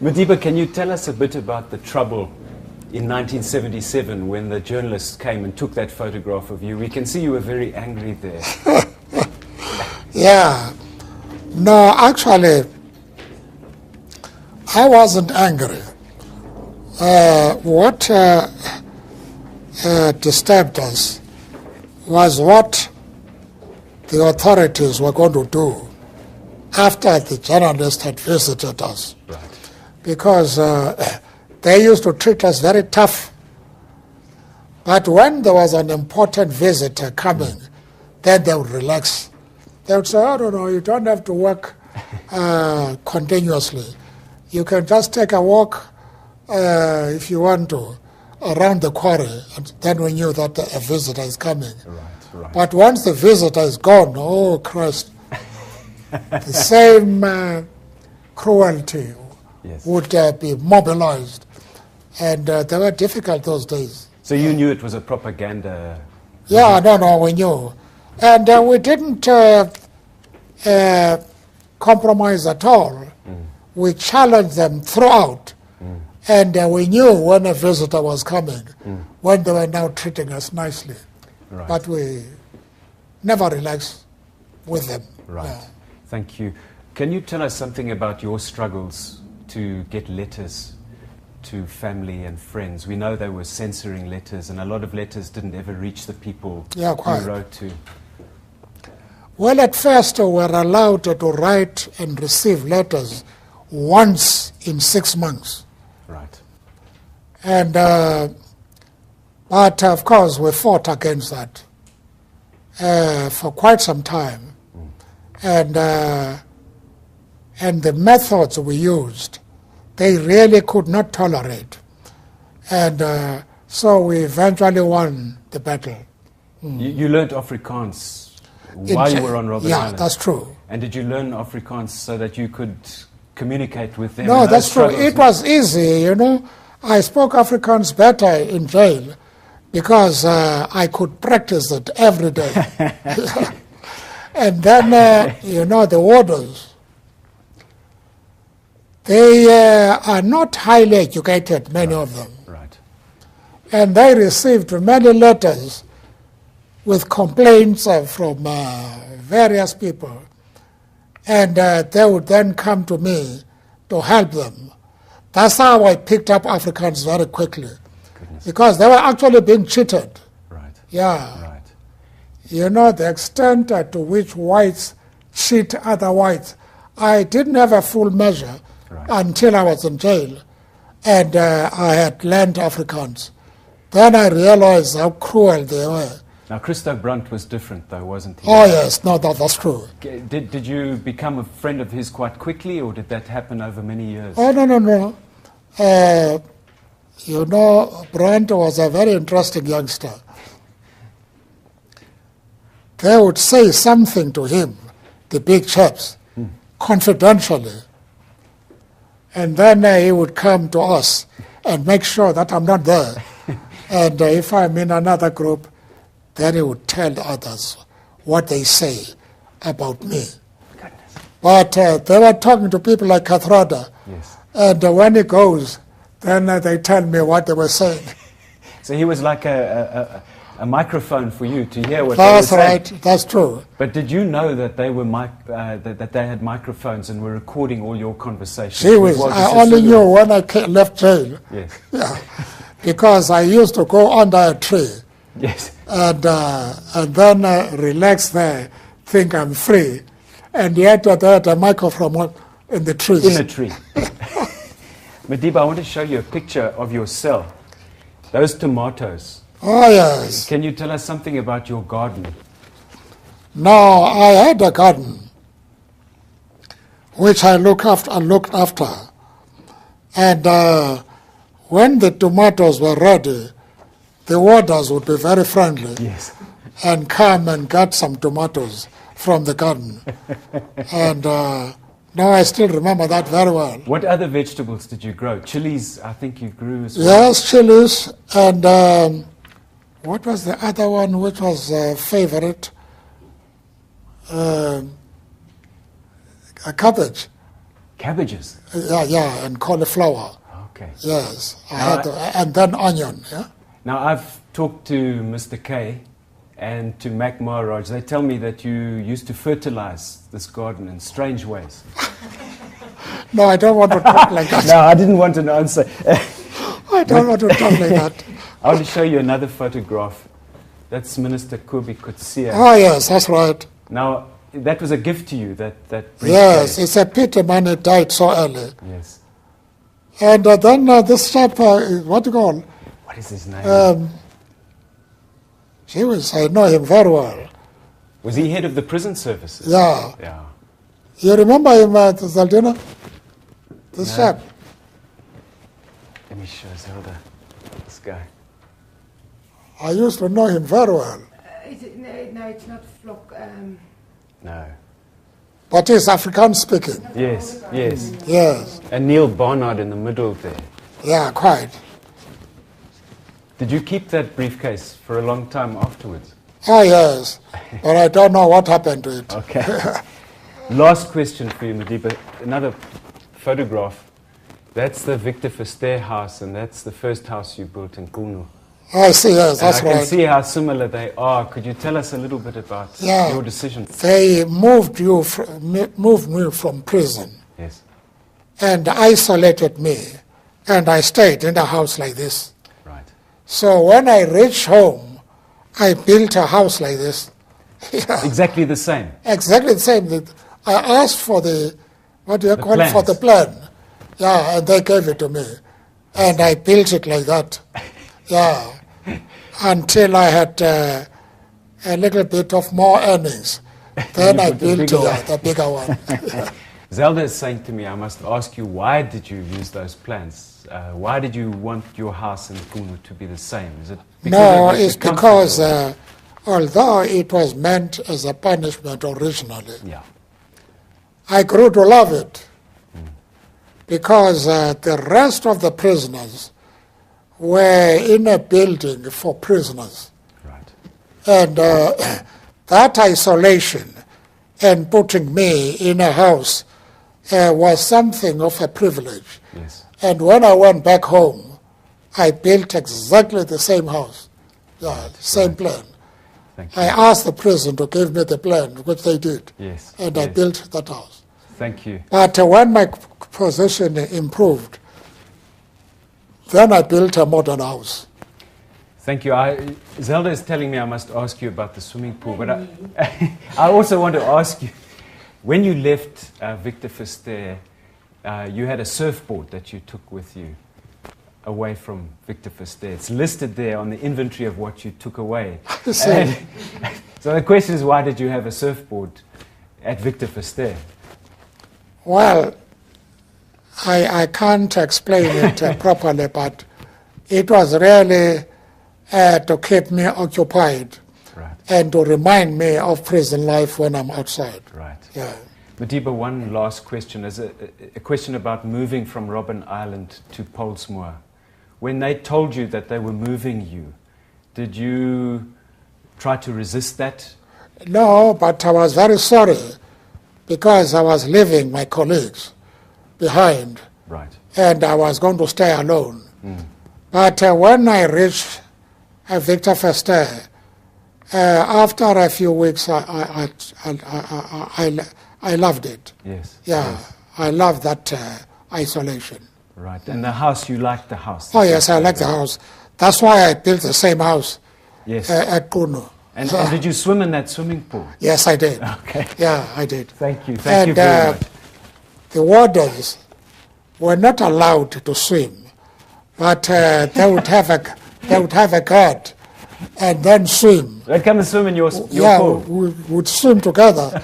Madiba, can you tell us a bit about the trouble in 1977 when the journalists came and took that photograph of you? We can see you were very angry there. Yeah. No, actually, I wasn't angry. What disturbed us was what the authorities were going to do after the journalists had visited us. Right. Because they used to treat us very tough. But when there was an important visitor coming, then they would relax. They would say, oh, no, you don't have to work continuously. You can just take a walk if you want to around the quarry, and then we knew that a visitor is coming. Right. But once the visitor is gone, oh Christ, the same cruelty would be mobilized. And they were difficult those days. So you knew it was a propaganda? Yeah, no, we knew. And we didn't compromise at all. We challenged them throughout. And we knew when a visitor was coming, when they were now treating us nicely. Right. But we never relaxed with them. Right. Yeah. Thank you. Can you tell us something about your struggles to get letters to family and friends? We know they were censoring letters, and a lot of letters didn't ever reach the people you wrote to. Well, at first we were allowed to write and receive letters once in 6 months. Right. And but of course we fought against that for quite some time. And the methods we used, they really could not tolerate. And so we eventually won the battle. You learned Afrikaans while you were on Robben Island? Yeah, that's true. And did you learn Afrikaans so that you could communicate with them? No, that's true. It was easy, you know. I spoke Afrikaans better in jail because I could practice it every day. And then, you know, the warders, they are not highly educated, many of them. Right. And they received many letters with complaints from various people. And they would then come to me to help them. That's how I picked up Afrikaans very quickly. Goodness. Because they were actually being cheated. Right. Yeah. Right. You know, the extent to which whites cheat other whites. I didn't have a full measure until I was in jail. And I had learned Afrikaans. Then I realized how cruel they were. Now, Christo Brandt was different, though, wasn't he? Oh, yes. No, that's true. Did you become a friend of his quite quickly, or did that happen over many years? Oh, no. You know, Brandt was a very interesting youngster. They would say something to him, the big chaps, confidentially. And then he would come to us and make sure that I'm not there. And if I'm in another group, then he would tell others what they say about me. Goodness. But they were talking to people like Kathrada. Yes. And when he goes, then they tell me what they were saying. So he was like a microphone for you to hear what they were saying. That's right. That's true. But did you know that they were that they had microphones and were recording all your conversations? I only knew when I left jail. Yes. Yeah. Because I used to go under a tree. Yes. And then relax there, think I'm free. And yet they had a microphone in the trees. In a tree. Madiba, I want to show you a picture of your cell. Those tomatoes. Oh, yes. Can you tell us something about your garden? No, I had a garden, which I looked after. And when the tomatoes were ready, the warders would be very friendly. Yes. And come and get some tomatoes from the garden. And now I still remember that very well. What other vegetables did you grow? Chilies, I think you grew as well. Yes, chilies. And what was the other one which was a favorite? A cabbage. Cabbages? Yeah, and cauliflower. Okay. Yes, Now and then onion. Yeah. Now, I've talked to Mr. K and to Mac Maharaj. They tell me that you used to fertilize this garden in strange ways. No, I don't want to talk like that. No, I didn't want an answer. I don't want to talk like that. I want to show you another photograph. That's Minister Kobi Kutsia. Oh, yes, that's right. Now, that was a gift to you, that briefcase. Yes, it's a pity man it died so early. Yes. And then this chap, what do you call? What is his name? I know him very well. Was he head of the prison services? Yeah. Yeah. You remember him, Zaldina? This chap? Let me show Zelda. This guy. I used to know him very well. No, it's not Flock. No. But he's Afrikaans speaking. Yes, yes. Yes. And Neil Barnard in the middle there. Yeah, quite. Did you keep that briefcase for a long time afterwards? Oh, yes. But I don't know what happened to it. Okay. Last question for you, Madiba. Another photograph. That's the Victor Verster house, and that's the first house you built in Kunu. I see, yes, that's and I right. can see how similar they are. Could you tell us a little bit about your decision? They moved me from prison Yes. and isolated me, and I stayed in a house like this. Right. So when I reached home, I built a house like this. Yeah. Exactly the same. Exactly the same. I asked for the, what do you call it, for plans. the plan. Yeah, and they gave it to me. And I built it like that. Yeah, until I had a little bit of more earnings. Then I built the bigger one. Zelda is saying to me, I must ask you, why did you use those plans? Why did you want your house in Kunu to be the same? Is it No, it's because although it was meant as a punishment originally, I grew to love it. Because the rest of the prisoners were in a building for prisoners. Right. And that isolation and putting me in a house was something of a privilege. Yes. And when I went back home, I built exactly the same house. Yeah, same plan. Thank you. I asked the prison to give me the plan, which they did. Yes. And I built that house. Thank you. But when my position improved, then I built a modern house. Thank you. Zelda is telling me I must ask you about the swimming pool, but I also want to ask you, when you left Victor Verster, you had a surfboard that you took with you away from Victor Verster. It's listed there on the inventory of what you took away. So the question is, why did you have a surfboard at Victor Verster? Well, I can't explain it properly, but it was really to keep me occupied and to remind me of prison life when I'm outside. Right. Yeah. Madiba, one last question. Is a question about moving from Robben Island to Pollsmoor. When they told you that they were moving you, did you try to resist that? No, but I was very sorry because I was leaving my colleagues behind. Right. And I was going to stay alone. But when I reached Victor Verster, after a few weeks, I loved it. Yes. Yeah, Yes. I loved that isolation. Right. And the house, you liked the house? Oh, yes, I like the house. That's why I built the same house Yes. at Kunu. And did you swim in that swimming pool? Yes, I did. Okay. Yeah, I did. Thank you. Thank you very much. The wardens were not allowed to swim, but they would have a guard and then swim. They'd come and swim in your pool? Yeah, we would swim together.